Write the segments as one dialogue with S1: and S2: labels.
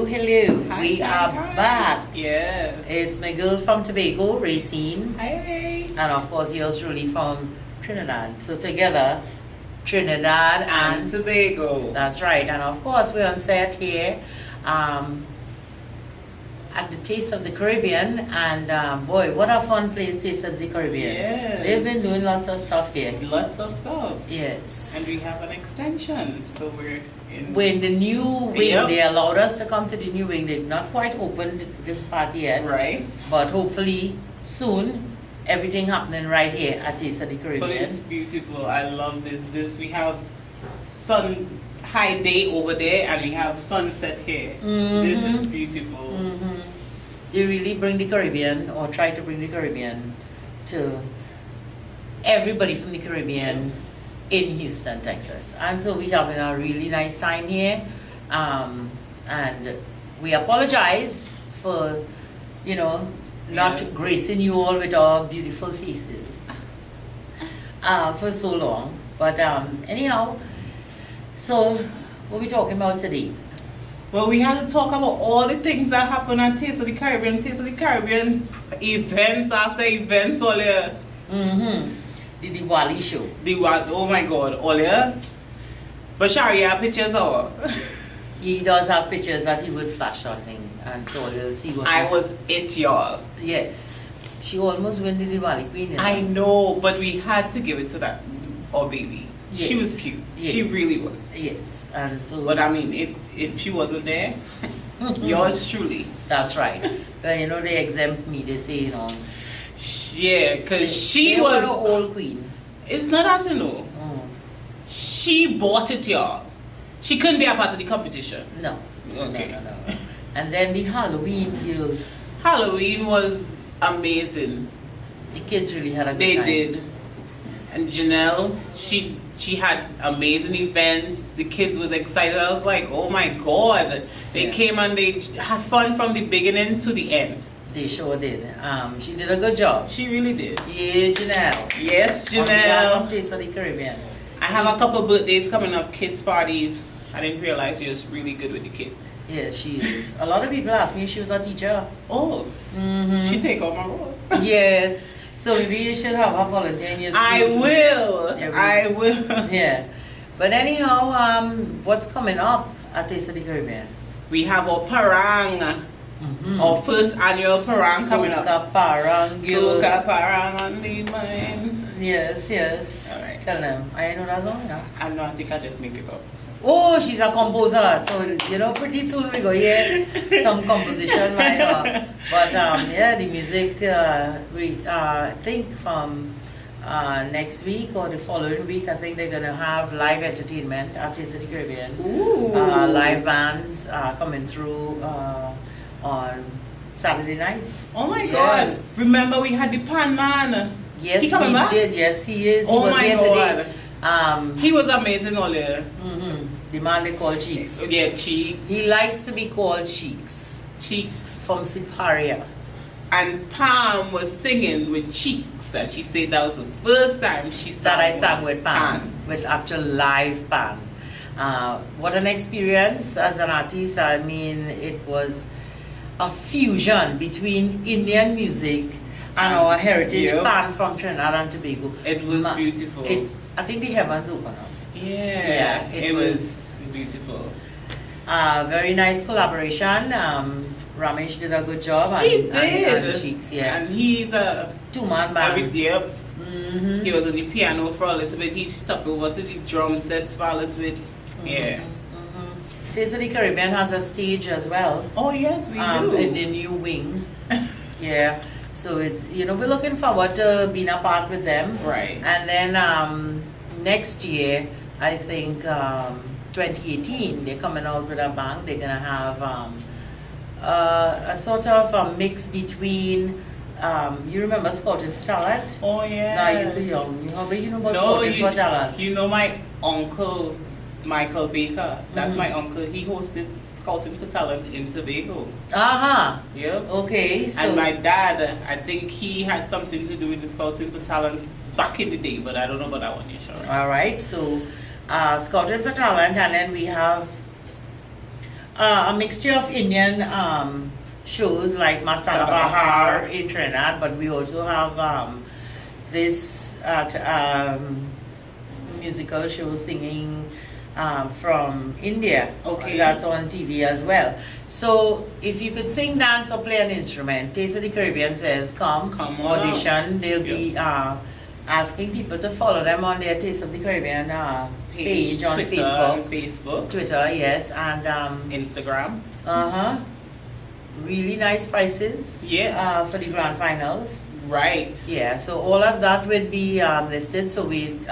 S1: Hello.
S2: Hi,
S1: We are back.
S2: Yes.
S1: It's my girl from Tobago, Racine.
S2: Hi.
S1: And of course, yours truly from Trinidad. So together, Trinidad
S2: And Tobago.
S1: That's right. And of course, we're on set here at the Taste of the Caribbean. And boy, what a fun place, Taste of the Caribbean.
S2: Yes.
S1: They've been doing lots of stuff here.
S2: Lots of stuff.
S1: Yes.
S2: And we have an extension. So we're in
S1: the new wing,
S2: Yep.
S1: they allowed us to come to the new wing. They've not quite opened this part yet.
S2: Right.
S1: But hopefully soon, everything happening right here at Taste of the
S2: But it's
S1: Caribbean.
S2: beautiful. I love this. We have high day over there and we have sunset here. This is beautiful.
S1: They really bring the Caribbean, or try to bring the Caribbean to everybody from the Caribbean in Houston, Texas. And so we're having a really nice time here. And we apologize for, not
S2: Yes.
S1: gracing you all with our beautiful faces for so long. But anyhow, so what are we talking about today?
S2: Well, we had to talk about all the things that happen at Taste of the Caribbean. Taste of the Caribbean, events after events all year.
S1: The Diwali show.
S2: Oh my God, all year. But Shari, you have pictures of
S1: He does have pictures that he would flash on him, and so you'll see what.
S2: I was it, y'all.
S1: Yes, she almost won the Diwali Queen.
S2: I know, but we had to give it to that baby.
S1: Yes.
S2: She was cute.
S1: Yes.
S2: She really was.
S1: Yes, and so.
S2: But I mean, if she wasn't there, yours truly.
S1: That's right. But they exempt me. They say
S2: Yeah, cause she
S1: they
S2: was
S1: were the old queen.
S2: It's not that to know. She bought it, y'all. She couldn't be a part of the competition.
S1: No.
S2: Okay.
S1: No. And then the Halloween,
S2: Halloween was amazing.
S1: the kids really had a good
S2: They
S1: time.
S2: did. And Janelle, she had amazing events. The kids was excited. I was like, oh my God. They came and they had fun from the beginning to the end.
S1: They sure did. She did a good job.
S2: She really did.
S1: Yeah, Janelle.
S2: Yes,
S1: On behalf
S2: Janelle.
S1: of Taste of the Caribbean.
S2: I have a couple birthdays coming up, kids parties. I didn't realize she was really good with the kids.
S1: Yeah, she is. A lot of people ask me if she was a teacher.
S2: Oh, she take on my role.
S1: Yes. So maybe you should have her volunteer in your school.
S2: I
S1: too.
S2: will.
S1: Yeah,
S2: I will.
S1: Yeah. But anyhow, what's coming up at Taste of the Caribbean?
S2: We have our parang, our first annual parang coming up.
S1: Soca Parang.
S2: Soca parang on the mind.
S1: Yes.
S2: All right.
S1: Tell them. I know that song,
S2: I know. I think I just make it up.
S1: Oh, she's a composer. So, pretty soon we go hear some composition by her. But, the music, we think from next week or the following week, I think they're going to have live entertainment at Taste of the Caribbean.
S2: Ooh.
S1: Live bands coming through on Saturday nights.
S2: Oh my
S1: Yes.
S2: God. Remember we had the pan man.
S1: Yes,
S2: He coming
S1: we
S2: back?
S1: did. Yes, he is. He
S2: Oh
S1: was
S2: my
S1: here
S2: God.
S1: today.
S2: He was amazing all year.
S1: The man they call Cheeks.
S2: Yeah, Cheek.
S1: He likes to be called Cheeks
S2: Cheek.
S1: from Siparia.
S2: And Pam was singing with Cheeks, and she said that was the first time she
S1: That I sang with Pan, with actual live Pan. What an experience as an artist. I mean, it was a fusion between Indian music and our heritage Pan from Trinidad and Tobago.
S2: It was beautiful.
S1: I think the heavens opened up.
S2: Yeah,
S1: it
S2: it was beautiful.
S1: Very nice collaboration. Ramesh did a good job.
S2: He did.
S1: And Cheeks, yeah.
S2: And he's a
S1: Two-man band.
S2: Yep. He was on the piano for a little bit. He stepped over to the drum sets for a little bit. Yeah.
S1: Taste of the Caribbean has a stage as well.
S2: Oh yes, we do.
S1: In the new wing. Yeah. So it's we're looking forward to being a part with them.
S2: Right.
S1: And then next year, I think 2018, they're coming out with a bang. They're gonna have a sort of a mix between you remember Scouting for Talent?
S2: Oh yeah.
S1: Nah, you're too young. How about you know about
S2: No,
S1: Scouting for Talent?
S2: you know my uncle, Michael Baker. That's
S1: Mhm.
S2: my uncle. He hosted Scouting for Talent in Tobago.
S1: Uh-huh.
S2: Yep.
S1: Okay, so
S2: And my dad, I think he had something to do with the Scouting for Talent back in the day, but I don't know about that one yet, sure.
S1: all right, so Scouting for Talent, and then we have a mixture of Indian shows like Mastana Bahar in Trinidad, but we also have this musical show singing from India.
S2: Okay.
S1: That's on TV as well. So if you could sing, dance, or play an instrument, Taste of the Caribbean says come
S2: Come on
S1: audition. They'll be asking people to follow them on their Taste of the Caribbean page on
S2: Twitter,
S1: Facebook. Twitter, yes, and
S2: Instagram.
S1: uh-huh. Really nice prices.
S2: Yeah.
S1: For the grand finals.
S2: Right.
S1: Yeah, so all of that would be listed. So we'd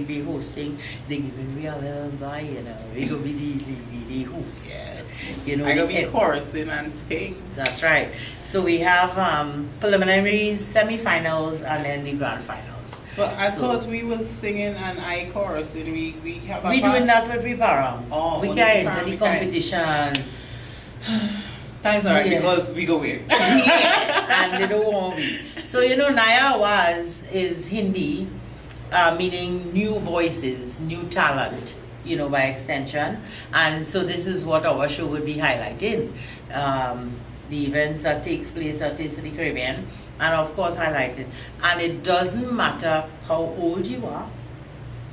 S1: be hosting. They giving me a little guy, you know. We gonna be the host.
S2: Yes.
S1: You know.
S2: I gonna be
S1: the-
S2: chorusing and things.
S1: That's right. So we have preliminaries, semi-finals, and then the grand finals.
S2: But I
S1: So-
S2: thought we was singing an I chorus and we have a
S1: We
S2: part-
S1: doing that with Ripara.
S2: Oh,
S1: we
S2: only
S1: can't
S2: Ripara,
S1: enter the
S2: we can't.
S1: competition.
S2: That's alright
S1: Yeah.
S2: because we go in.
S1: Yeah, and they don't want me. So you know, Naya Awaaz is Hindi, meaning new voices, new talent. You know, by extension. And so this is what our show would be highlighting. The events that takes place at Taste of the Caribbean, and of course highlighting. And it doesn't matter how old you are,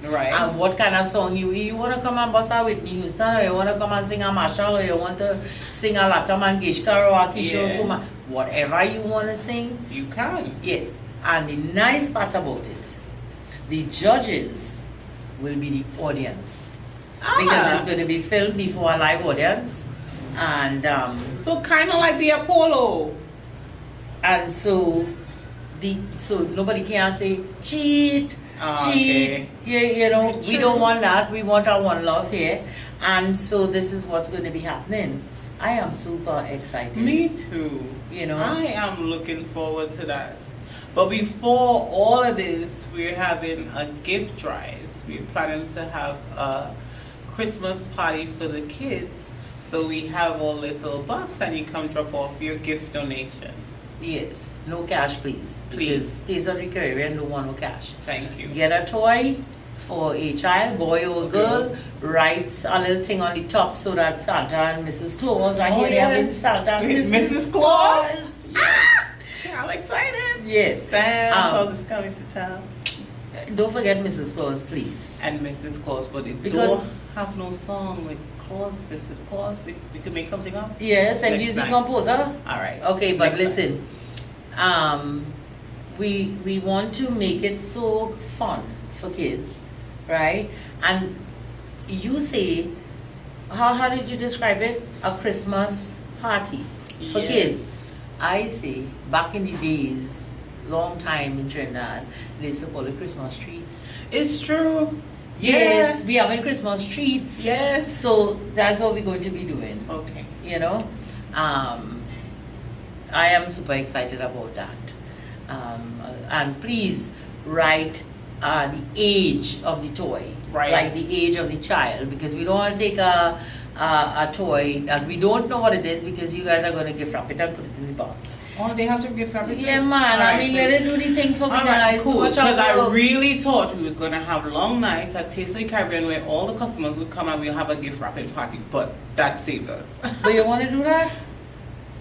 S2: Right.
S1: and what kind of song you want to come and bust out Whitney Houston, or you want to come and sing a Marshall, or you want to sing a Lata Mangeshkar or a Kishore
S2: Yeah.
S1: Kumar, whatever you want to sing,
S2: You can.
S1: yes. And the nice part about it, the judges will be the audience, because it's going to be filmed before a live audience, and
S2: So kind of like the Apollo.
S1: so nobody can say cheat.
S2: Ah,
S1: cheat.
S2: okay.
S1: Yeah, you know, we
S2: True.
S1: don't want that. We want our one love here. And so this is what's going to be happening. I am super excited.
S2: Me too.
S1: You know.
S2: I am looking forward to that. But before all of this, we're having a gift drive. We're planning to have a Christmas party for the kids. So we have a little box and you come drop off your gift donation.
S1: Yes. No cash, please.
S2: Please.
S1: Because Taste of the Caribbean don't want no cash.
S2: Thank you.
S1: Get a toy for a child, boy or girl. Write a little thing on the top so that Santa and Mrs. Claus are here. They having
S2: yes.
S1: Santa and
S2: Wait,
S1: Mrs.
S2: Mrs. Claus?
S1: Yes.
S2: I'm excited.
S1: Yes.
S2: Santa
S1: Um,
S2: Claus is coming to town.
S1: Don't forget Mrs. Claus, please.
S2: And Mrs. Claus, but it
S1: Because-
S2: don't have no song with Claus, Mrs. Claus. We could make something up.
S1: Yes, and
S2: Next
S1: use the
S2: time.
S1: composer.
S2: All right.
S1: Okay, but
S2: Next time.
S1: listen, we want to make it so fun for kids, right? And you say, how did you describe it? A Christmas party for
S2: Yes.
S1: kids. I say, back in the days, long time in Trinidad, they used to call it Christmas treats.
S2: It's true.
S1: Yes, we having Christmas treats.
S2: Yes.
S1: So that's what we're going to be doing.
S2: Okay.
S1: You know, I am super excited about that. And please write the age of the toy,
S2: Right.
S1: like the age of the child, because we don't want to take a toy that we don't know what it is, because you guys are going to gift wrap it and put it in the box.
S2: Oh, they have to gift wrap it.
S1: Yeah, man. I mean, let it do the thing for me, guys.
S2: Cool.
S1: Watch out
S2: Because I
S1: for-
S2: really thought we was gonna have long nights at Taste of the Caribbean where all the customers would come and we'll have a gift wrapping party, but that saved us.
S1: But you want to do that?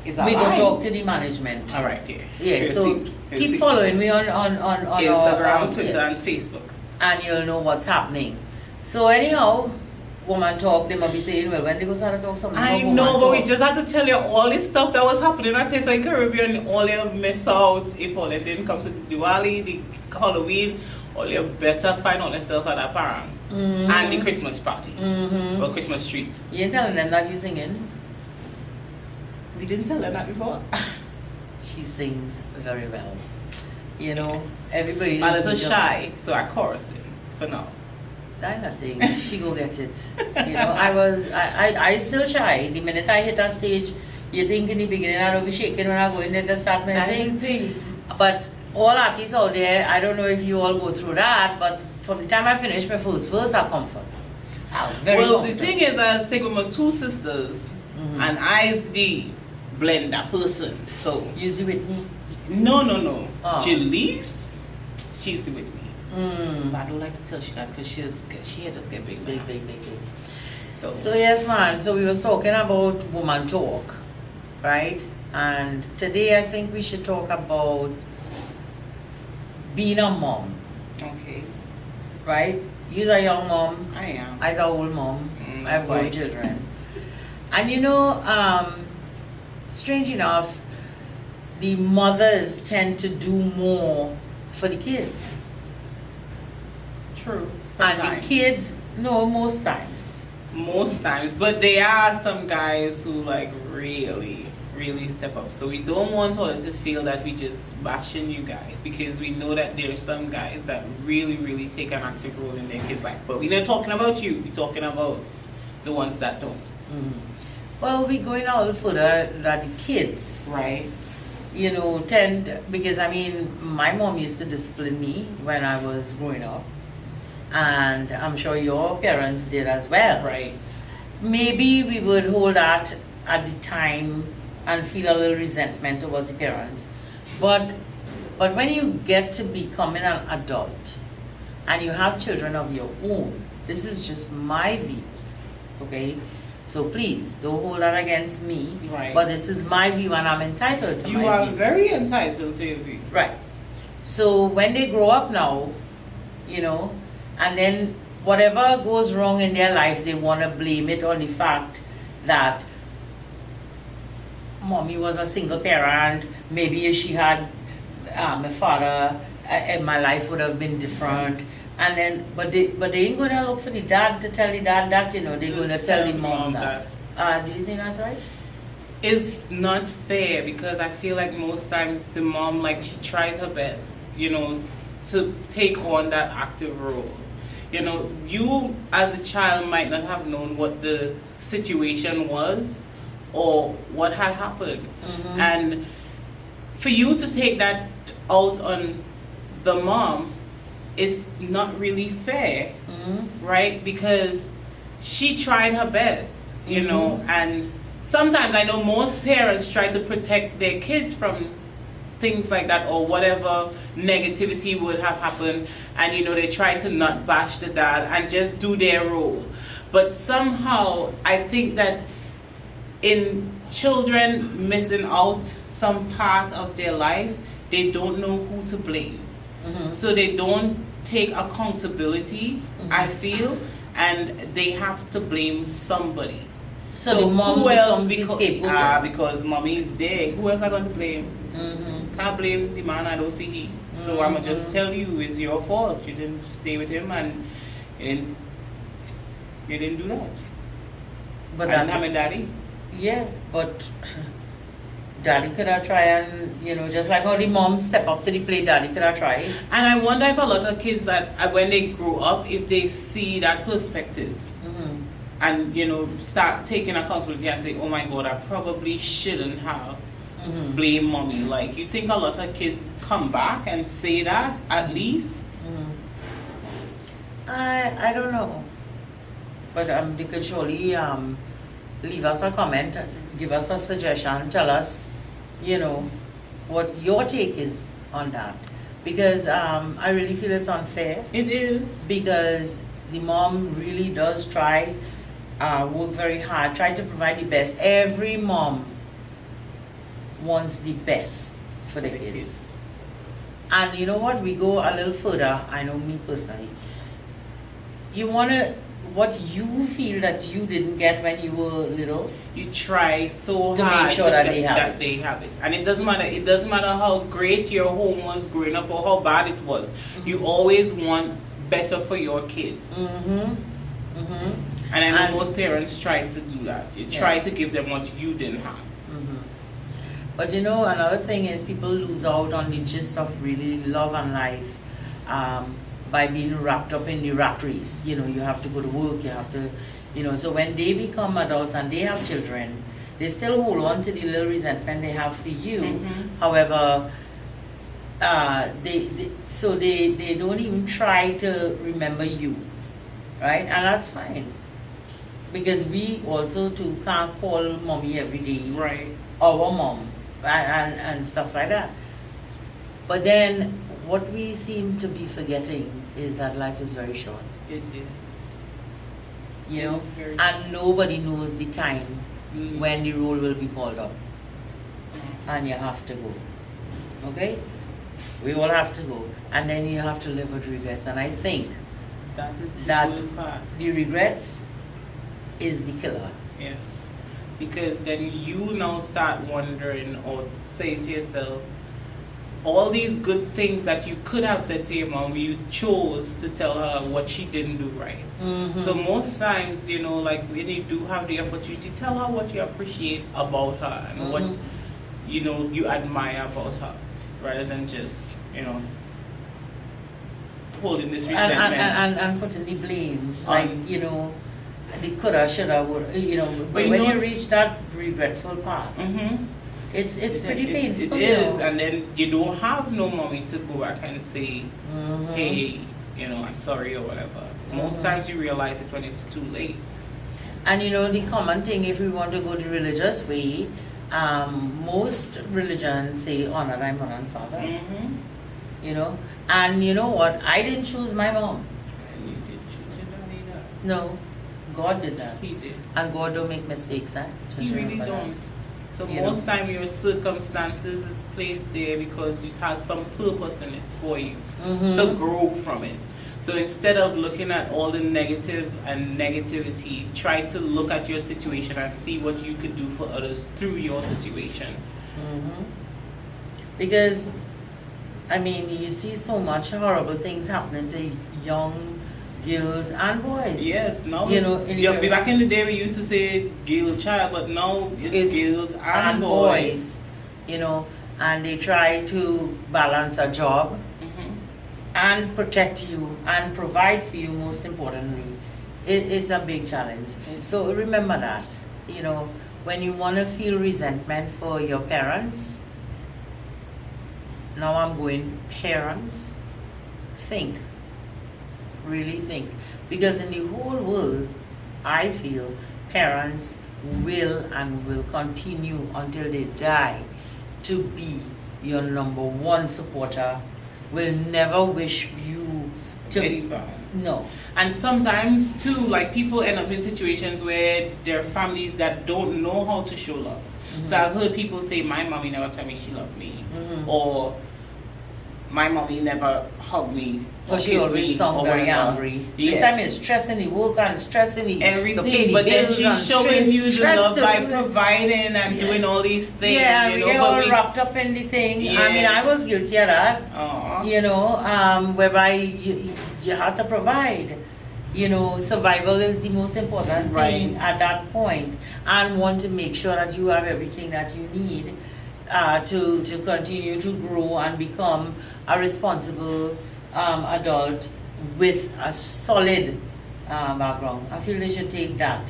S2: Is
S1: We go talk to the management.
S2: All right, yeah.
S1: Yeah,
S2: Here's
S1: so
S2: the- here's
S1: keep
S2: the-
S1: following me on
S2: Instagram,
S1: our,
S2: Twitter,
S1: yeah,
S2: and Facebook.
S1: and you'll know what's happening. So anyhow, woman talk, they might be saying, well, when they go start to talk something
S2: I
S1: about
S2: know,
S1: woman
S2: but we
S1: talk.
S2: just had to tell you all this stuff that was happening at Taste of the Caribbean. All you miss out if all it didn't come to the Diwali, the Halloween, all you better find out yourself at that parang.
S1: Mhm.
S2: And the Christmas party.
S1: Mhm.
S2: Or Christmas treat.
S1: You ain't telling them that you singing.
S2: We didn't tell her that before.
S1: She sings very well. You know, everybody
S2: I'm a little
S1: listens to-
S2: shy, so I chorus it for now.
S1: That nothing. She go get it. You know, I still shy. The minute I hit a stage, You think in the beginning I don't be shaking when I go in there to start my
S2: That's the
S1: thing.
S2: thing.
S1: But all artists out there, I don't know if you all go through that, but from the time I finish my first verse, I comfort. I'm very
S2: Well,
S1: comfortable.
S2: the thing is, I stick with my two sisters, and I's the blender person. So
S1: Use it with me.
S2: no.
S1: Oh.
S2: Jaleese, she's the with me.
S1: Mm.
S2: But I don't like to tell she that because she just get big.
S1: Big.
S2: So
S1: Yes, man. So we was talking about woman talk, right? And today I think we should talk about being a mom,
S2: okay,
S1: right? You're a young mom.
S2: I am.
S1: I's a old mom. I have grown
S2: Right.
S1: children. And strange enough, the mothers tend to do more for the kids.
S2: True.
S1: And
S2: Sometimes.
S1: the kids, no, most times.
S2: Most times, but there are some guys who like really step up. So we don't want all to feel that we just bashing you guys, because we know that there's some guys that really take an active role in their kids' life. But we're not talking about you. We're talking about the ones that don't.
S1: Well, we're going a little further that the kids,
S2: Right.
S1: because my mom used to discipline me when I was growing up. And I'm sure your parents did as well.
S2: Right.
S1: Maybe we would hold that at the time and feel a little resentment towards the parents. But when you get to becoming an adult and you have children of your own, this is just my view, okay? So please, don't hold that against me.
S2: Right.
S1: But this is my view and I'm entitled to
S2: You
S1: my
S2: are
S1: view.
S2: very entitled to your view.
S1: Right. So when they grow up now, and then whatever goes wrong in their life, they want to blame it on the fact that mommy was a single parent. Maybe if she had a father, my life would have been different. And then, but they ain't gonna look for the dad to tell the dad that, they're gonna tell the mom that. Do you think that's right?
S2: It's not fair, because I feel like most times the mom, like, she tries her best, to take on that active role. You as a child might not have known what the situation was or what had happened. And for you to take that out on the mom is not really fair, right? Because she tried her best, and sometimes I know most parents try to protect their kids from things like that, or whatever negativity would have happened, and they try to not bash the dad and just do their role. But somehow I think that in children missing out some part of their life, they don't know who to blame. So they don't take accountability, I feel, and they have to blame somebody.
S1: So the mom becomes the scapegoat.
S2: Because mommy is there. Who else are going to blame? Can't blame the man I don't see he. So I'ma just tell you, it's your fault. You didn't stay with him, and you didn't do that.
S1: But
S2: I didn't have a daddy.
S1: Yeah, but daddy could have tried, and just like how the mom step up to the plate, daddy could have tried.
S2: And I wonder if a lot of kids that when they grow up, if they see that perspective, and start taking accountability and say, oh my God, I probably shouldn't have blame mommy. Like, you think a lot of kids come back and say that at least?
S1: I don't know, but they could surely leave us a comment, give us a suggestion, tell us what your take is on that, because I really feel it's unfair.
S2: It is.
S1: Because the mom really does try, work very hard, try to provide the best. Every mom wants the best for the kids. And you know what? We go a little further. I know me personally. You want to, what you feel that you didn't get when you were little,
S2: You try so
S1: to
S2: hard
S1: make sure that they
S2: have it. And it doesn't matter. It doesn't matter how great your home was growing up or how bad it was. You always want better for your kids. And I know most parents try to do that. You try to give them what you didn't have.
S1: But another thing is people lose out on the gist of really love and life by being wrapped up in the rat race. You have to go to work, you have to, so when they become adults and they have children, They still hold on to the little resentment they have for you.
S2: Mhm.
S1: However, they don't even try to remember you, right? And that's fine. Because we also too can't call mommy every day,
S2: Right.
S1: our mom, and stuff like that. But then what we seem to be forgetting is that life is very short,
S2: It is.
S1: you
S2: It
S1: know,
S2: is very
S1: and nobody knows the time
S2: Mm.
S1: when the roll will be called up, and you have to go. Okay? We all have to go, and then you have to live with regrets. And I think
S2: That is the
S1: that
S2: worst part.
S1: the regrets is the killer.
S2: Yes. Because then you now start wondering or saying to yourself, all these good things that you could have said to your mom, you chose to tell her what she didn't do right.
S1: Mhm.
S2: So most times, you know, like when you do have the opportunity, tell her what you appreciate about her and what,
S1: Mhm.
S2: you know, you admire about her, rather than just, you know, holding this resentment.
S1: And putting the blame, like, you know, they coulda, shoulda, woulda, you know. But
S2: you
S1: when
S2: know
S1: you
S2: it's-
S1: reach that regretful part,
S2: Mm-hmm.
S1: it's pretty painful.
S2: It
S1: you
S2: is,
S1: know.
S2: and then you don't have no mommy to go back and say,
S1: Mhm.
S2: hey, you know, I'm sorry or whatever. Most
S1: Mhm.
S2: times you realize it when it's too late.
S1: And you know, the common thing, if we want to go the religious way, most religions say honor thy mother and father.
S2: Mm-hmm.
S1: You know, and you know what? I didn't choose my mom.
S2: And you did choose your daddy that.
S1: No, God did that.
S2: He did.
S1: And God don't make mistakes, eh? Just
S2: He really
S1: remember that.
S2: don't. So
S1: You
S2: most
S1: know.
S2: time your circumstances is placed there because you have some purpose in it for you
S1: Mhm.
S2: to grow from it. So instead of looking at all the negative and negativity, try to look at your situation and see what you could do for others through your situation.
S1: Mhm. Because, I mean, you see so much horrible things happening to young girls and boys.
S2: Yes, now
S1: You know, in
S2: yeah,
S1: your-
S2: back in the day we used to say girl child, but now it's
S1: Is-
S2: girls
S1: and boys. You know, and they try to balance a job
S2: Mhm.
S1: and protect you and provide for you, most importantly. It's a big challenge. So remember that, you know, when you want to feel resentment for your parents, now I'm going parents, think, really think. Because in the whole world, I feel parents will and will continue until they die to be your number one supporter, will never wish you to.
S2: Very bad.
S1: No.
S2: And sometimes too, like people end up in situations where there are families that don't know how to show love. So I've heard people say, my mommy never told me she loved me,
S1: Mhm.
S2: or my mommy never hugged me,
S1: Or she
S2: kissed
S1: always
S2: me,
S1: sound
S2: or
S1: very
S2: whatever.
S1: angry.
S2: Yes.
S1: This time is stressing the work and stressing the to pay
S2: Everything,
S1: the
S2: but then
S1: bills
S2: she's
S1: and
S2: showing you the
S1: stress
S2: love
S1: to
S2: by
S1: do it.
S2: providing and
S1: Yeah.
S2: doing all these things.
S1: Yeah,
S2: you
S1: we
S2: know,
S1: get
S2: but
S1: all
S2: we,
S1: wrapped up in the thing. I
S2: Yeah.
S1: mean, I was guilty of that.
S2: Aw.
S1: You know, whereby you have to provide. You know, survival is the most important thing
S2: Right.
S1: at that point, and want to make sure that you have everything that you need to continue to grow and become a responsible adult with a solid background. I feel they should take that.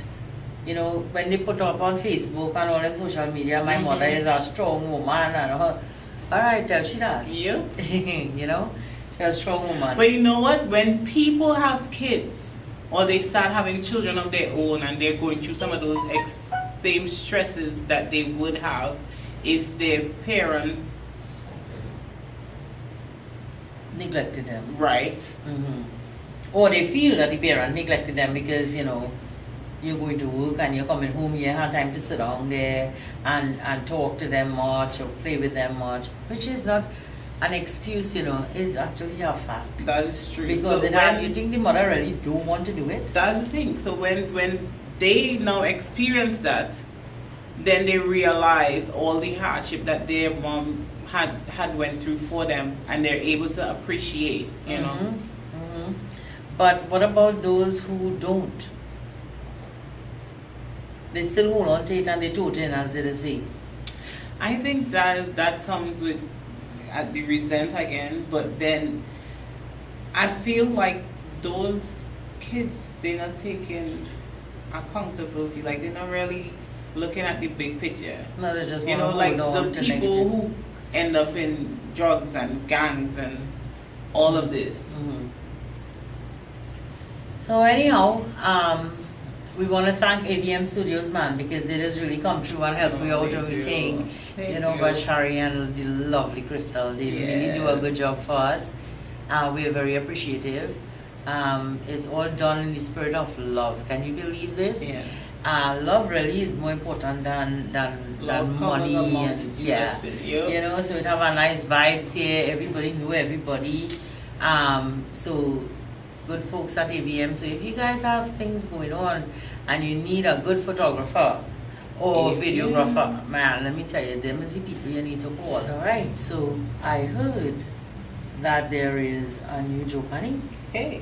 S1: You know, when they put up on Facebook and all them social media, my mother
S2: Mhm.
S1: is a strong woman and all right, tell she that.
S2: Yeah.
S1: You know, she's a strong woman.
S2: But you know what? When people have kids or they start having children of their own and they're going through some of those same stresses that they would have if their parents,
S1: Neglected them.
S2: right?
S1: Hmm. Or they feel that the parent neglected them because, you know, you're going to work and you're coming home, you have time to sit down there and talk to them much or play with them much, which is not an excuse, you know, it's actually a fact.
S2: That is true.
S1: Because
S2: So
S1: you think the mother really don't want to do it?
S2: that's the thing. So when they now experience that, then they realize all the hardship that their mom had went through for them, and they're able to appreciate, you know.
S1: Mhm, mhm. But what about those who don't? They still hold on to it and they tote in, as they say.
S2: I think that comes with the resent again, but then I feel like those kids, they're not taking accountability, like they're not really looking at the big picture.
S1: No, they just
S2: You know,
S1: wanna
S2: like
S1: hold on
S2: the
S1: to
S2: people
S1: negative.
S2: who end up in drugs and gangs and all of this.
S1: Mhm. So anyhow, we want to thank AVM Studios, man, because they just really come through and help me out
S2: They
S1: everything.
S2: do.
S1: You know,
S2: do.
S1: Bashari and the lovely Crystal, they really do a good job for us. We are very appreciative. It's all done in the spirit of love. Can you believe this?
S2: Yeah.
S1: Love really is more important than
S2: Love covers
S1: money
S2: a
S1: and
S2: multitude
S1: yeah.
S2: of sin. Yep.
S1: You know, so it have a nice vibes here. Everybody know everybody. So good folks at AVM. So if you guys have things going on and you need a good photographer or videographer, man, let me tell you, them is the people you need to call. All right. So I heard that there is a new Jokani.
S2: Hey.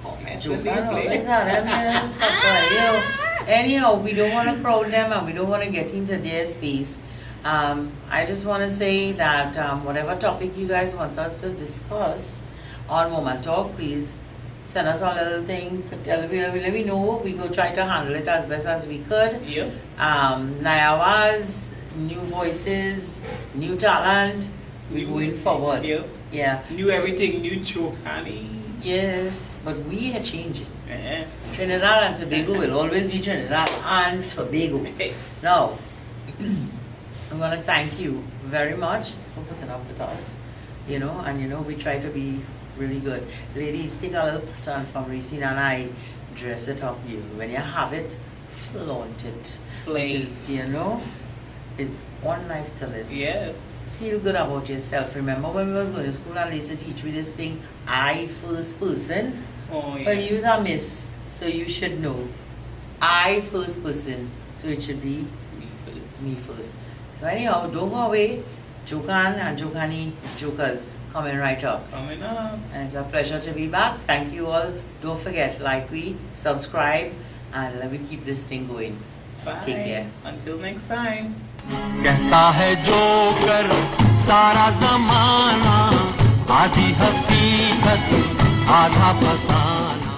S2: Comment
S1: Joke
S2: with the
S1: and all
S2: play.
S1: that, you know. Anyhow, we don't want to crowd them and we don't want to get into their space. I just want to say that whatever topic you guys want us to discuss on Moment Talk, please send us a little thing. Let me know. We go try to handle it as best as we could.
S2: Yep.
S1: Naya Awaaz, new voices, new talent. We're going forward.
S2: Yep.
S1: Yeah.
S2: New everything, new Chokani.
S1: Yes, but we are changing.
S2: Eh.
S1: Trinidad and Tobago will always be Trinidad and Tobago.
S2: Hey.
S1: Now, I want to thank you very much for putting up with us. You know, and you know, we try to be really good. Ladies, take a little pattern from Racine and I, dress it up you. When you have it, flaunt it.
S2: Slay.
S1: Because, you know, it's one life to live.
S2: Yes.
S1: Feel good about yourself. Remember when we was going to school and they used to teach me this thing, I first person?
S2: Oh yeah.
S1: Well, you are miss, so you should know. I first person, so it should be me first. So anyhow, don't go away. Jokan and Jokani Jokers coming right up.
S2: Coming up.
S1: And it's a pleasure to be back. Thank you all. Don't forget, like we, subscribe, and let me keep this thing going.
S2: Bye.
S1: Take care.
S2: Until next time.
S3: कहता है joker सारा जमाना आधी हकीकत आधा फसाना.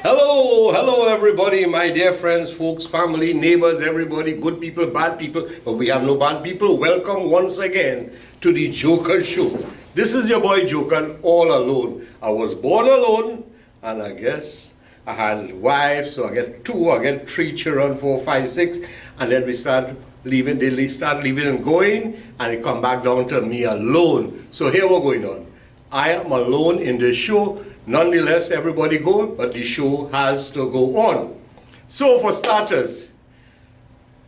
S4: Hello everybody, my dear friends, folks, family, neighbors, everybody, good people, bad people, but we have no bad people. Welcome once again to the Joker Show. This is your boy Joker, all alone. I was born alone, and I guess I had wife, so I get 2, I get 3 children, 4, 5, 6, and then we start leaving, they start leaving and going, and it come back down to me alone. So here we're going on. I am alone in the show. Nonetheless, everybody go, but the show has to go on. So for starters,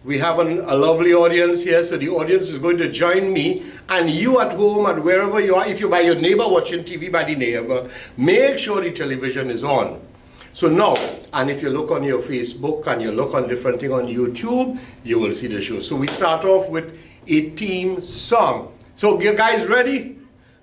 S4: we have a lovely audience here, so the audience is going to join me, and you at home and wherever you are, if you're by your neighbor watching TV by the neighbor, make sure the television is on. So now, and if you look on your Facebook and you look on different things on YouTube, you will see the show. So we start off with a theme song. So you guys ready?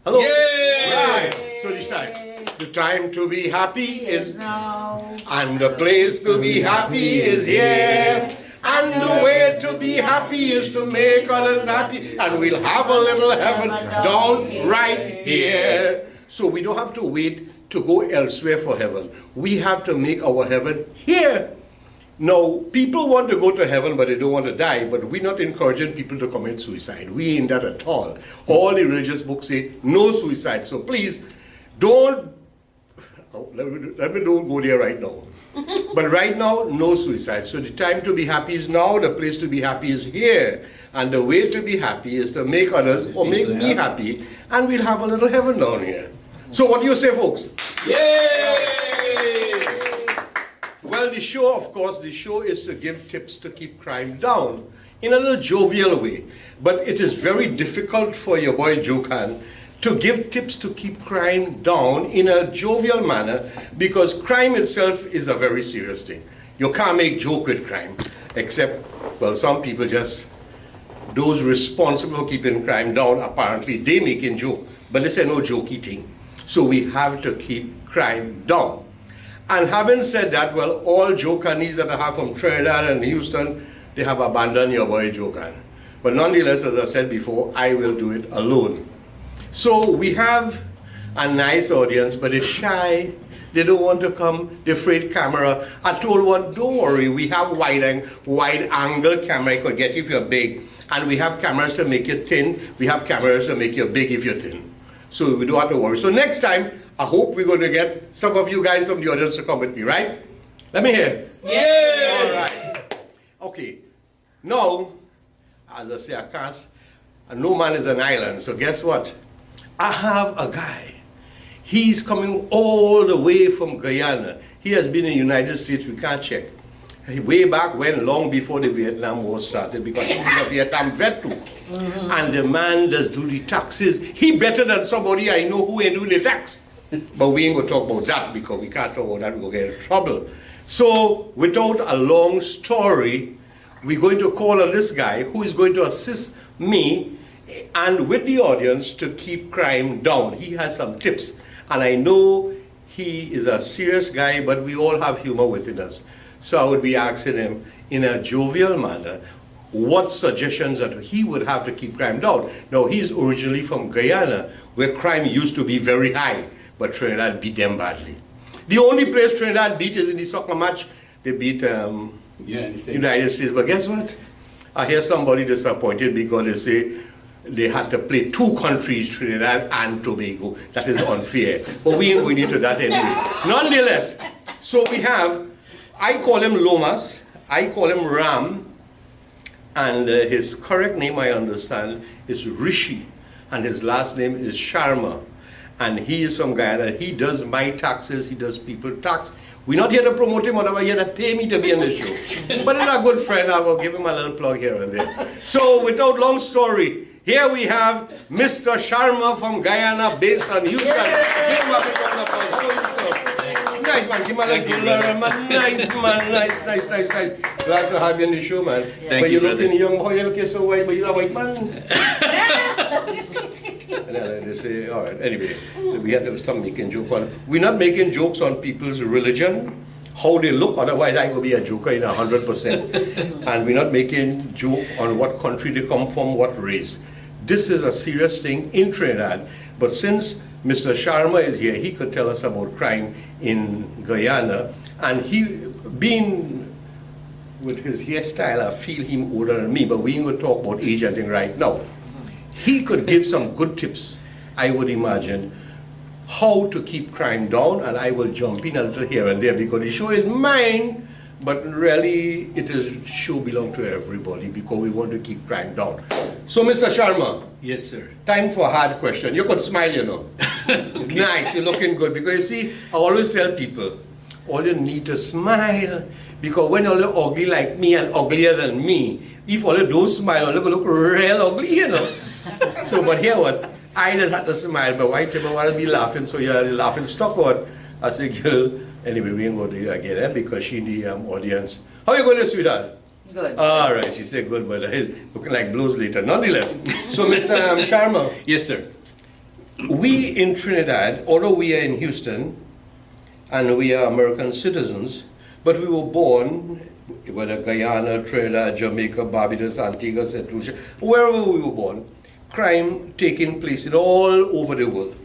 S4: Hello?
S2: Yay!
S4: Right. So decide. The time to be happy is
S1: now.
S4: and the place to be happy is here. And the way to be happy is to make others happy. And we'll have a little heaven down right here. So we don't have to wait to go elsewhere for heaven. We have to make our heaven here. Now, people want to go to heaven, but they don't want to die. But we're not encouraging people to commit suicide. We ain't that at all. All the religious books say no suicide. So please, don't, let me don't go there right now. But right now, no suicide. So the time to be happy is now, the place to be happy is here. And the way to be happy is to make others or make me happy, and we'll have a little heaven down here. So what do you say, folks?
S2: Yay!
S4: Well, the show, of course, the show is to give tips to keep crime down in a little jovial way. But it is very difficult for your boy Jokan to give tips to keep crime down in a jovial manner, because crime itself is a very serious thing. You can't make joke with crime, except, well, some people just, those responsible for keeping crime down, apparently they making joke, but this is no jokey thing. So we have to keep crime down. And having said that, well, all Jokanis that I have from Trinidad and Houston, they have abandoned your boy Jokan. But nonetheless, as I said before, I will do it alone. So we have a nice audience, but it's shy, They don't want to come. They're afraid camera. I told one, don't worry, we have wide angle camera you could get if you're big. And we have cameras to make you thin. We have cameras to make you big if you're thin. So we don't have to worry. So next time, I hope we're going to get some of you guys from the audience to come with me, right? Let me hear.
S2: Yeah.
S4: All right. Okay. Now, as I say, I can't. No man is an island. So guess what? I have a guy. He's coming all the way from Guyana. He has been in the United States. We can't check. Way back when, long before the Vietnam War started, because he's a Vietnam vet too. And the man does do the taxes. He better than somebody I know who ain't doing the tax. But we ain't gonna talk about that because we can't talk about that, we're gonna get in trouble. So, without a long story, we're going to call on this guy who is going to assist me and with the audience to keep crime down. He has some tips. And I know he is a serious guy, but we all have humor within us. So I would be asking him in a jovial manner what suggestions that he would have to keep crime down. Now, he's originally from Guyana, where crime used to be very high, but Trinidad beat them badly. The only place Trinidad beat is in the soccer match. They beat United States. But guess what? I hear somebody disappointed because they say they had to play two countries, Trinidad and Tobago. That is unfair. But we ain't going into that anyway. Nonetheless, so we have, I call him Lomas, I call him Ram, and his correct name, I understand, is Rishi, and his last name is Sharma. And he is from Guyana. He does my taxes, he does people tax. We're not here to promote him, whatever, here to pay me to be on the show. But he's a good friend, I will give him a little plug here and there. So without long story, here we have Mr. Sharma from Guyana, based on Houston. Give him a big round of applause. How are you, sir? Nice man, give him a little man. Nice man, nice. Glad to have you on the show, man.
S5: Thank you, brother.
S4: Looking young, how you looking so white, but you're a white man. And then they say, all right, anyway, we had to stop making joke on. We're not making jokes on people's religion, how they look, otherwise I will be a joker in 100%. And we're not making joke on what country they come from, what race. This is a serious thing in Trinidad. But since Mr. Sharma is here, he could tell us about crime in Guyana. And he, being with his hairstyle, I feel him older than me, but we ain't going to talk about age, I think, right now. He could give some good tips, I would imagine, how to keep crime down, and I will jump in a little here and there because the show is mine, but really it is show belong to everybody because we want to keep crime down. So Mr. Sharma.
S5: Yes, sir.
S4: Time for a hard question. You could smile, you know. Okay. Nice, you're looking good because you see, I always tell people, all you need to smile because when you're ugly like me and uglier than me, if all you don't smile, you're going to look real ugly, you know. So, but here what? I just had to smile, but white people want to be laughing, so you're laughing stock what? I say, girl, anyway, we ain't going to do it again, because she in the audience. How are you going, sweetheart?
S1: Good.
S4: All right, she said good, but looking like blows later. Nonetheless, so Mr. Sharma.
S5: Yes, sir.
S4: We in Trinidad, although we are in Houston, and we are American citizens, but we were born, whether Guyana, Trinidad, Jamaica, Barbados, Antigua, St. Lucia, wherever we were born, crime taking place in all over the world.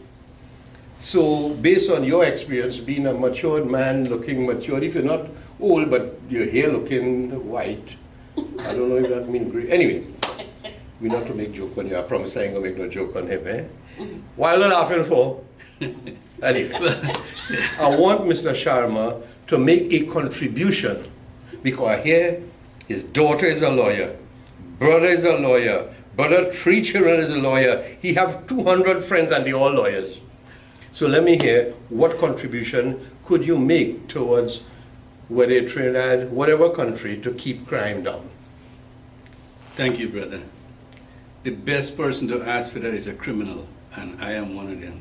S4: So based on your experience, being a matured man, looking matured, if you're not old, but your hair looking white, I don't know if that means great. Anyway, we're not to make joke on you. I promise I ain't gonna make no joke on him, eh? Why are you laughing for? Anyway, I want Mr. Sharma to make a contribution because here his daughter is a lawyer, brother is a lawyer, brother 3 children is a lawyer. He have 200 friends and they all lawyers. So let me hear, what contribution could you make towards whether Trinidad, whatever country, to keep crime down?
S5: Thank you, brother. The best person to ask for that is a criminal, and I am one of them.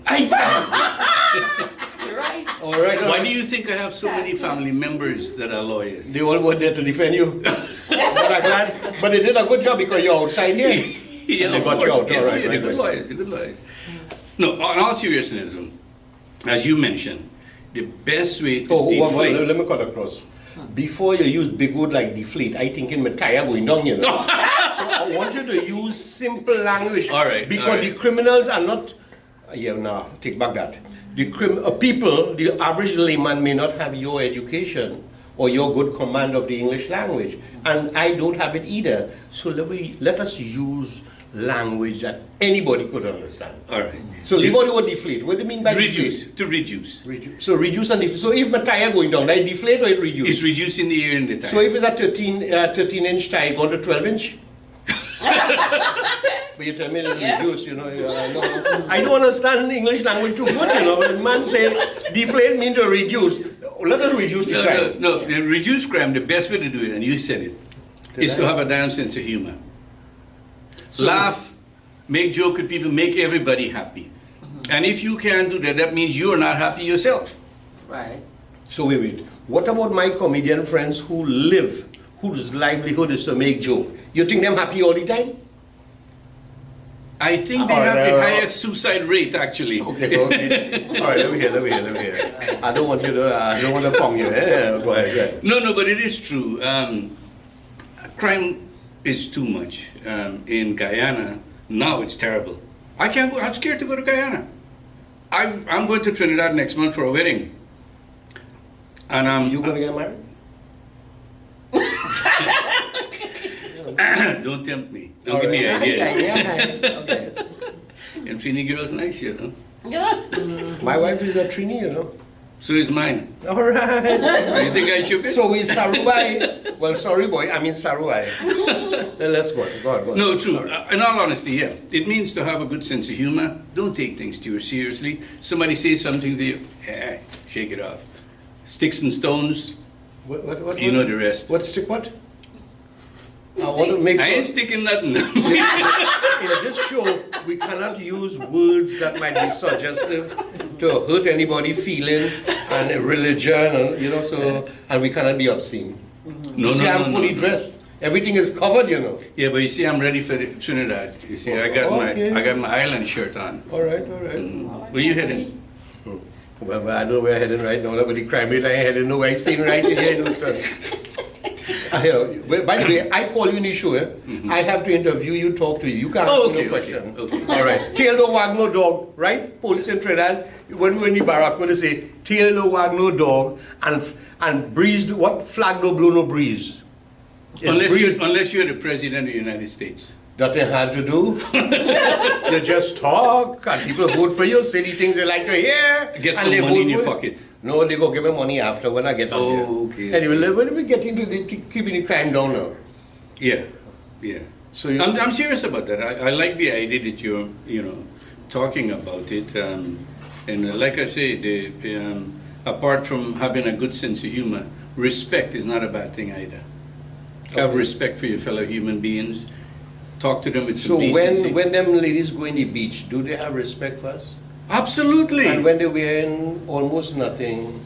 S1: You're right.
S4: All right.
S5: Why do you think I have so many family members that are lawyers?
S4: They all were there to defend you. But they did a good job because you're outside here.
S5: Yeah,
S4: they
S5: of
S4: got
S5: course.
S4: you out.
S5: Yeah,
S4: All right,
S5: yeah,
S4: right,
S5: they're good
S4: right.
S5: lawyers. They're good lawyers. No, on all seriousness, as you mentioned, the best way to deflate.
S4: Let me cut across. Before you use big word like deflate, I thinking my tire going down, you know. So I want you to use simple language.
S5: All right,
S4: Because
S5: all right.
S4: the criminals are not Yeah, no, take back that. People, the average layman may not have your education or your good command of the English language, and I don't have it either. So let us use language that anybody could understand.
S5: All right.
S4: So leave out the word deflate. What do you mean by
S5: Reduce.
S4: deflate?
S5: To reduce.
S4: So reduce and deflate. So if my tire going down, I deflate or it reduce?
S5: It's reducing the air in the tire.
S4: So if it's a 13-inch tire, going to 12-inch? But you tell me to reduce, you know. I don't understand English language too good, you know. When man say deflate means to reduce. Let us reduce the crime.
S5: No. The reduce crime, the best way to do it, and you said it, is to have a damn sense of humor.
S4: So,
S5: laugh, make joke with people, make everybody happy. And if you can't do that, that means you're not happy yourself.
S1: Right.
S4: So wait. What about my comedian friends whose livelihood is to make joke? You think them happy all the time?
S5: I think they have the highest suicide rate, actually.
S4: Okay. All right, let me hear. I don't want to pong you. Go ahead.
S5: No, but it is true. Crime is too much. In Guyana, now it's terrible. I can't go, I'm scared to go to Guyana. I'm going to Trinidad next month for a wedding. And
S4: You gonna get married?
S5: don't tempt me. Don't give me ideas.
S4: Okay.
S5: And Trini girl's nice, you know.
S4: My wife is a Trini, you know.
S5: So is mine.
S4: All right.
S5: You think I shook it?
S4: So we Saruai. Well, sorry, boy. I mean Saruai. Then let's go. Go on.
S5: No, true.
S4: Sorry.
S5: In all honesty, yeah. It means to have a good sense of humor. Don't take things too seriously. Somebody says something to you, shake it off. Sticks and stones,
S4: What?
S5: you know the rest.
S4: What stick? What? I want to make
S5: I
S4: sure.
S5: ain't sticking nothing.
S4: In this show, we cannot use words that might be suggestive to hurt anybody's feeling and religion, and so, and we cannot be obscene.
S5: No,
S4: See, I'm fully
S5: no.
S4: dressed. Everything is covered, you know.
S5: Yeah, but you see, I'm ready for Trinidad. You see, I got
S4: Okay.
S5: my island shirt on.
S4: All right.
S5: Where you heading?
S4: Well, I know where I'm heading right now. But the crime rate, I ain't heading nowhere. I staying right in here, son. By the way, I call you in the show. I have to interview you, talk to you. You can't ask me no question.
S5: Okay.
S4: All right. Tail no wag no dog, right? Police in Trinidad, when we in the barrack, when they say tail no wag no dog and breeze, what? Flag no blow no breeze. It's
S5: Unless you're the president of the United States.
S4: That they had to do. You just talk, and people vote for you, say the things they like to hear.
S5: Get
S4: and
S5: some
S4: they
S5: money
S4: vote
S5: in your
S4: for you.
S5: pocket.
S4: No, they go give me money after when I get up here.
S5: Okay.
S4: Anyway, when we get into keeping the crime down now.
S5: Yeah.
S4: So
S5: I'm serious about that. I like the idea that you're, talking about it. And like I say, apart from having a good sense of humor, respect is not a bad thing either. Have respect for your fellow human beings. Talk to them with some decency.
S4: when them ladies go in the beach, do they have respect for us?
S5: Absolutely.
S4: And when they're wearing almost nothing,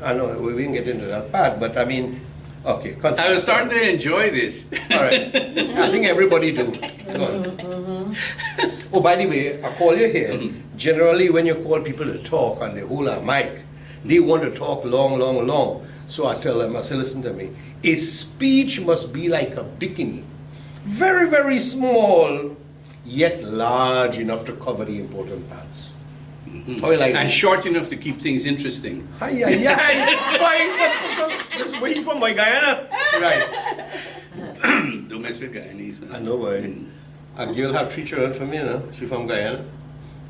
S4: I know we didn't get into that part, but I mean, okay. Continue.
S5: I was starting to enjoy this.
S4: All right. I think everybody do. Go on. Oh, by the way, I call you here. Generally, when you call people to talk and they hold a mic, they want to talk long. So I tell them, I say, listen to me. A speech must be like a bikini. Very, very small, yet large enough to cover the important parts. How you like
S5: And
S4: it?
S5: short enough to keep things interesting.
S4: Why? This is where you from, my Guyana? Right.
S5: Don't mess with Guyanese, man.
S4: I know why. A girl have 3 children from me, you know. She from Guyana.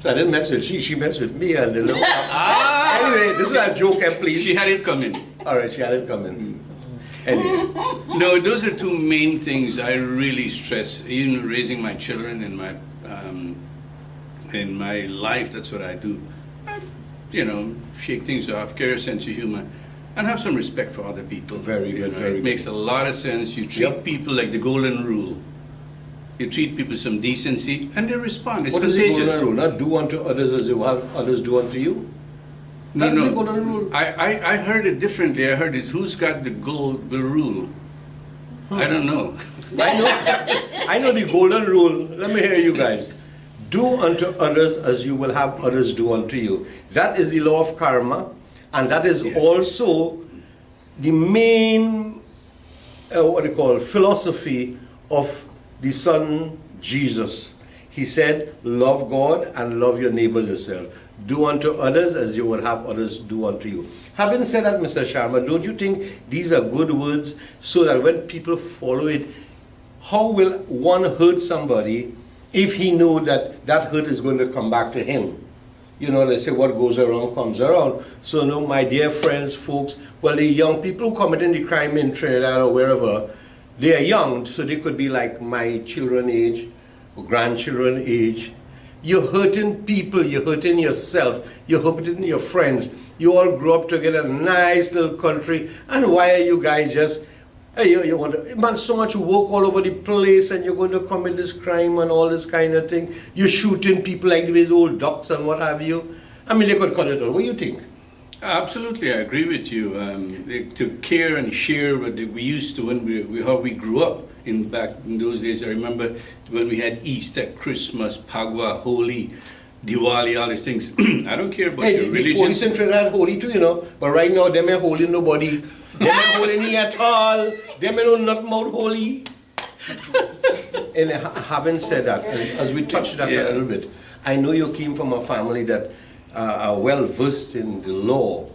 S4: So I didn't mess with she messed with me and the little. Anyway, this is a joke, please.
S5: She had it coming.
S4: Alright, she had it coming. Anyway.
S5: No, those are two main things I really stress. Even raising my children in my life, that's what I do. Shake things off, carry a sense of humor, and have some respect for other people.
S4: Very good, very
S5: It
S4: good.
S5: makes a lot of sense. You treat people like the golden rule. You treat people with some decency, and they respond. It's
S4: What is the
S5: contagious.
S4: golden rule? Not do unto others as you have others do unto you? That is the golden rule.
S5: I heard it differently. I heard it, who's got the golden rule? I don't know.
S4: I know the golden rule. Let me hear you guys. Do unto others as you will have others do unto you. That is the law of karma, and that is also the main philosophy of the Son Jesus. He said, love God and love your neighbors yourself. Do unto others as you would have others do unto you. Having said that, Mr. Sharma, don't you think these are good words so that when people follow it, how will one hurt somebody if he know that that hurt is going to come back to him? You know, they say what goes around comes around. So, no, my dear friends, folks, well, the young people committing the crime in Trinidad or wherever, they are young, so they could be like my children age or grandchildren age. You're hurting people, you're hurting yourself, you're hurting your friends. You all grew up together, nice little country, and why are you guys just, hey, you want to, man, so much work all over the place, and you're going to commit this crime and all this kind of thing. You're shooting people like these old ducks and what have you. I mean, they could cut it all. What do you think?
S5: Absolutely, I agree with you. To care and share what we used to when how we grew up back in those days. I remember when we had Easter, Christmas, Pagwa, Holi, Diwali, all these things. I don't care about your
S4: The
S5: religion.
S4: police in Trinidad holy too, you know. But right now, them ain't holding nobody. Them ain't holding me at all. Them ain't not mouth holy. And having said that, as we touched that a little bit, I know you came from a family that are well versed in the law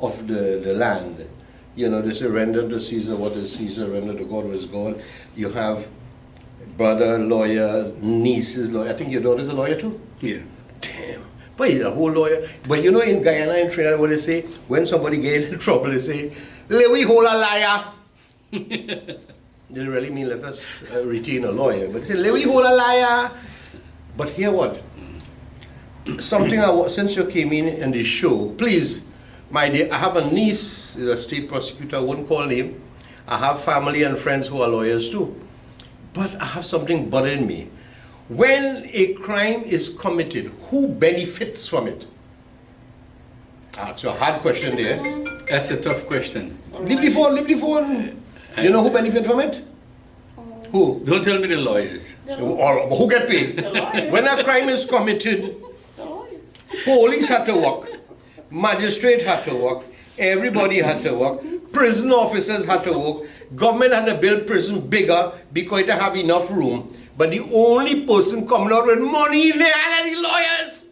S4: of the land. You know, they say render to Caesar what is Caesar, render to God what is God. You have brother, lawyer, nieces, lawyer. I think your daughter's a lawyer too?
S5: Yeah.
S4: Damn. But he's a whole lawyer. But you know in Guyana and Trinidad what they say? When somebody gets in trouble, they say, "Lewi hold a liar." They don't really mean let us retain a lawyer. But they say, "Lewi hold a liar." But hear what? Something since you came in the show, please, my dear, I have a niece, is a state prosecutor, I won't call name. I have family and friends who are lawyers too. But I have something bothering me. When a crime is committed, who benefits from it? That's a hard question there.
S5: That's a tough question.
S4: Leave the phone. You know who benefits from it? Who?
S5: Don't tell me the lawyers.
S4: Or who get paid? When a crime is committed, police had to work, magistrate had to work, everybody had to work, prison officers had to work, government had to build prison bigger because it have enough room. But the only person coming out with money in there are the lawyers.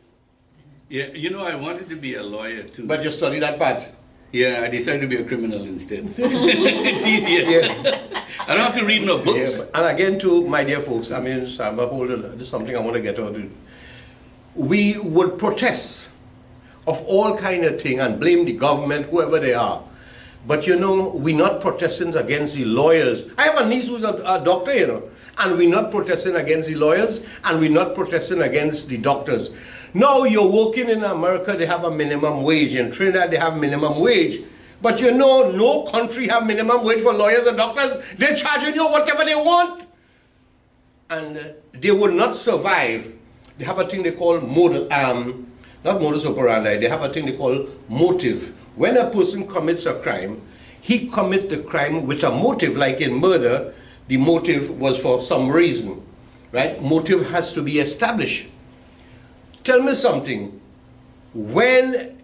S5: Yeah, you know, I wanted to be a lawyer too.
S4: But you study that part.
S5: Yeah, I decided to be a criminal instead. It's easier.
S4: Yeah.
S5: I don't have to read no books.
S4: Yeah, and again, to my dear folks, I mean, Sam, this is something I want to get out of. We would protest of all kind of thing and blame the government, whoever they are. But you know, we're not protesting against the lawyers. I have a niece who's a doctor, you know, and we're not protesting against the lawyers, and we're not protesting against the doctors. Now you're working in America, they have a minimum wage. In Trinidad, they have minimum wage. But you know, no country have minimum wage for lawyers and doctors. They're charging you whatever they want. And they would not survive. They have a thing they call not modus operandi, they have a thing they call motive. When a person commits a crime, he commits the crime with a motive. Like in murder, the motive was for some reason, right? Motive has to be established. Tell me something. When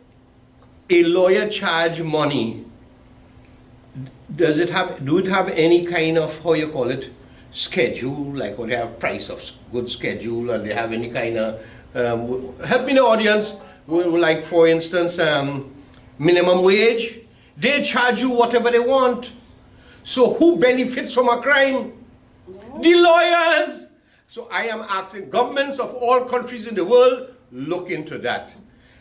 S4: a lawyer charge money, do it have any kind of, how you call it, schedule, like when they have price of good schedule, and they have any kind of, help me the audience, like for instance, minimum wage, they charge you whatever they want. So who benefits from a crime? No. The lawyers. So I am asking governments of all countries in the world, look into that.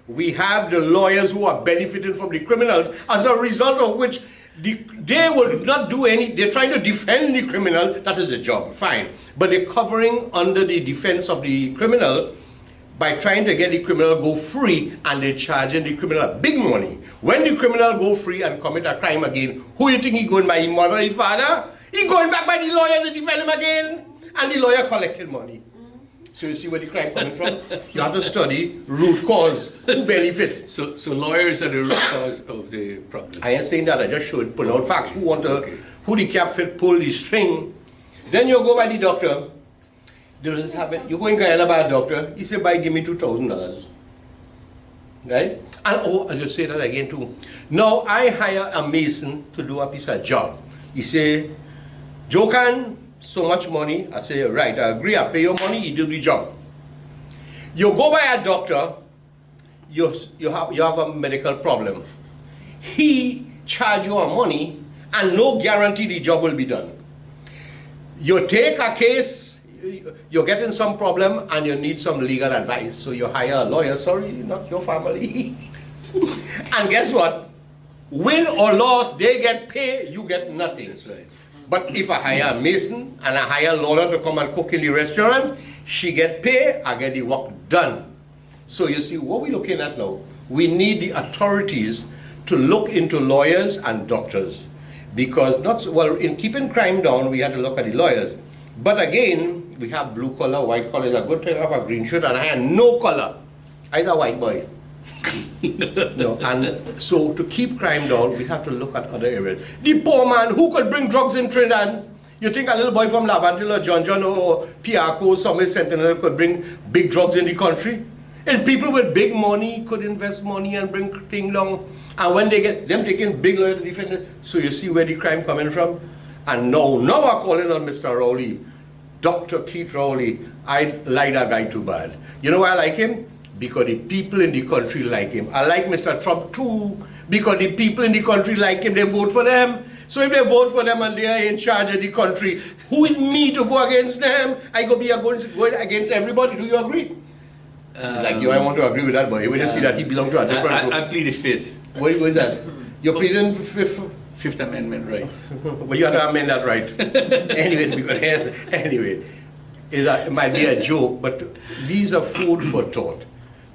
S4: We have the lawyers who are benefiting from the criminals, as a result of which they will not do any, they're trying to defend the criminal, that is the job, fine. But they're covering under the defense of the criminal by trying to get the criminal go free, and they're charging the criminal big money. When the criminal go free and commit a crime again, who you think he going by, his mother, his father? He going back by the lawyer to defend him again, and the lawyer collecting money. So you see where the crime coming from? You have to study root cause, who benefit.
S5: So lawyers are the root cause of the problem.
S4: I ain't saying that, I just showed, pull out facts. Who want to, who the cap fit, pull the string. Then you go by the doctor. Does this happen? You go in Guyana by a doctor, he say, give me $2,000. Right? And oh, as you say that again too. Now I hire a mason to do a piece of job. He say, Jokan, so much money. I say, right, I agree, I pay your money, you do the job. You go by a doctor, you have a medical problem. He charge you money and no guarantee the job will be done. You take a case, you're getting some problem and you need some legal advice. So you hire a lawyer, sorry, not your family. And guess what? Win or loss, they get paid, you get nothing.
S5: That's right.
S4: But if I hire a mason and I hire a lawyer to come and cook in the restaurant, she get paid, I get the work done. So you see, what we're looking at now, we need the authorities to look into lawyers and doctors. Because in keeping crime down, we had to look at the lawyers. But again, we have blue collar, white collar. It's a good thing I have a green shirt and I have no color. I'm a white boy. No, and so to keep crime down, we have to look at other areas. The poor man who could bring drugs in Trinidad. You think a little boy from Laventille or John or Piaco or Summit Sentinel could bring big drugs in the country? It's people with big money could invest money and bring things down. And when they get them taking big lawyer to defend it, so you see where the crime coming from. And now I'm calling on Mr. Rowley, Dr. Keith Rowley. I like that guy too bad. You know why I like him? Because the people in the country like him. I like Mr. Trump too, because the people in the country like him, they vote for them. So if they vote for them and they are in charge of the country, who is me to go against them? I go be going against everybody. Do you agree? Like you, I want to agree with that boy. When you see that he belongs to a different group.
S5: I plead the fifth.
S4: What is that? You're pleading
S5: Fifth Amendment rights.
S4: Well, you have to amend that right. Anyway, it might be a joke, but these are food for thought.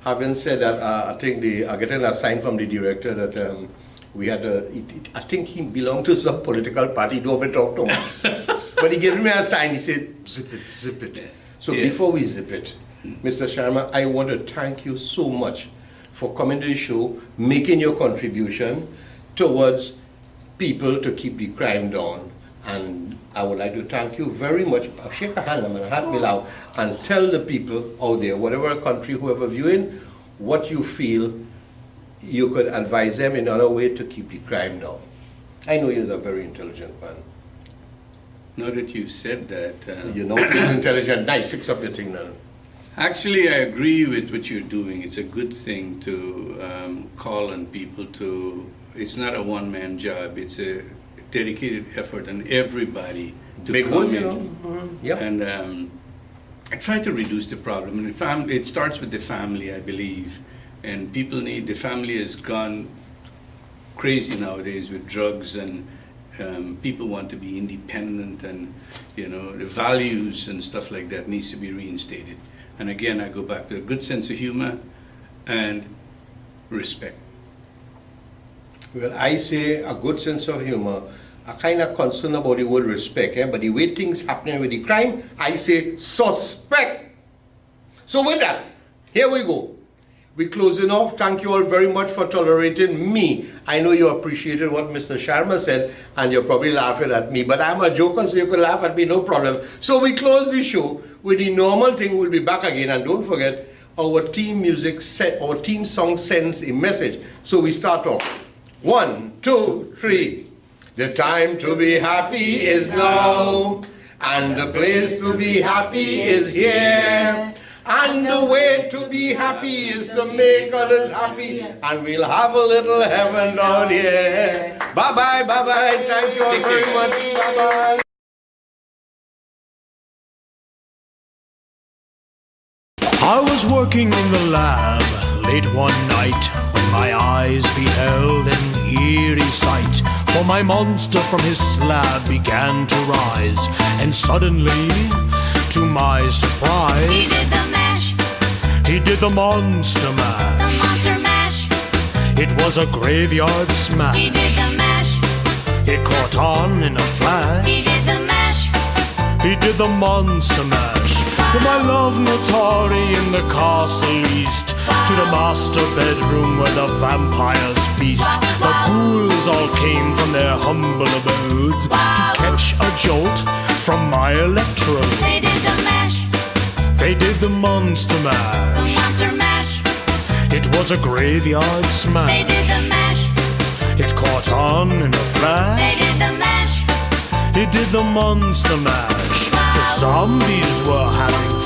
S4: Having said that, I think I getting a sign from the director that we had I think he belonged to some political party. He don't ever talk to him. But he gave me a sign. He said, zip it. So before we zip it, Mr. Sharma, I want to thank you so much for coming to the show, making your contribution towards people to keep the crime down. And I would like to thank you very much. Shake a hand and tell the people out there, whatever country, whoever viewing, what you feel you could advise them in another way to keep the crime down. I know you're a very intelligent man.
S5: Now that you said that...
S4: you know, you're intelligent. Nice, fix up your thing now.
S5: Actually, I agree with what you're doing. It's a good thing to call on people to... It's not a one-man job. It's a dedicated effort on everybody to
S4: Big
S5: come
S4: one,
S5: in.
S4: you know. Mm-hmm. Yep.
S5: And I try to reduce the problem. And it starts with the family, I believe. And the family has gone crazy nowadays with drugs, and people want to be independent, and the values and stuff like that needs to be reinstated. And again, I go back to a good sense of humor and respect.
S4: Well, I say a good sense of humor. I'm kind of concerned about the word respect, but the way things happening with the crime, I say suspect. So with that, here we go. We're closing off. Thank you all very much for tolerating me. I know you appreciated what Mr. Sharma said, and you're probably laughing at me, but I'm a joker, so you can laugh at me, no problem. So we close the show with the normal thing. We'll be back again, and don't forget, our team our team song sends a message. So we start off. 1, 2, 3. The time to be happy is now, and the place to be happy is here. And the way to be happy is to make others happy, and we'll have a little heaven down here. Bye-bye, bye-bye. Thank you all very much. Bye-bye.
S6: I was working in the lab late one night when my eyes beheld an eerie sight. For my monster from his slab began to rise, and suddenly, to my surprise,
S7: he did the mash.
S6: He did the monster mash.
S7: The monster mash.
S6: It was a graveyard smash.
S7: He did the mash.
S6: It caught on in a flash.
S7: He did the mash.
S6: He did the monster mash. From my love Notori in the castle east to the master bedroom where the vampires feast. The ghouls all came from their humble abodes to catch a jolt from my electrode.
S7: They did the mash.
S6: They did the monster mash.
S7: The monster mash.
S6: It was a graveyard smash.
S7: They did the mash.
S6: It caught on in a flash.
S7: They did the mash.
S6: It did the monster mash. zombies were having